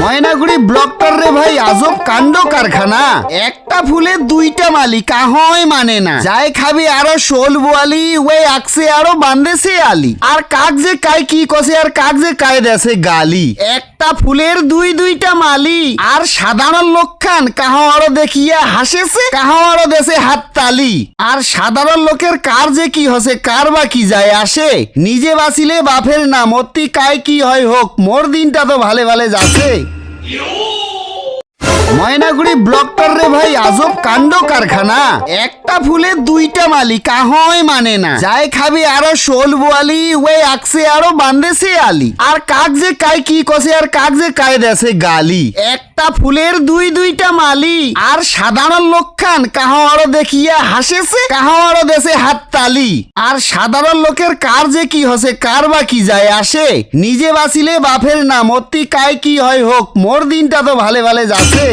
ময়নাগুড়ি ব্লকটার রে ভাই আজব কাণ্ড কারখানা। একটা ফুলে দুইটা মালি কাহয় মানে না। যাই খাবি আরো শোল বোয়ালি ওই আকছে আরো বান্ধেছে আলি। আর কাক যে কাই কি কষে আর কাক যে কায় দেছে গালি। একটা ফুলের দুইটা মালি আর সাধারণ লোকখান কাহ আরো দেখিয়া হাসেছে, কাহ আরো দেশে হাত তালি। আর সাধারণ লোকের কার যে কি হসে কার বা কি যায় আসে। নিজে বাঁচিলে বাপের নাম অতি কায় কি হয় হোক, মোর দিনটা তো ভালে ভালে যাচ্ছে। ময়নাগুড়ি ব্লকটার রে ভাই আজব কাণ্ড কারখানা। একটা ফুলে দুইটা মালি কাহয় মানে না। যাই খাবি আরো শোল বোয়ালি ওই আকছে আরো বান্ধেছে আলি। আর কাক যে কাই কি কষে আর কাক যে কায় দেছে গালি। একটা ফুলের দুইটা মালি আর সাধারণ লোকখান কাহ আরো দেখিয়া হাসেছে, কাহ আরো দেশে হাত তালি। আর সাধারণ লোকের কার যে কি হসে কার বা কি যায় আসে। নিজে বাঁচিলে বাপের নাম অতি কায় কি হয় হোক, মোর দিনটা তো ভালে ভালে যাচ্ছে।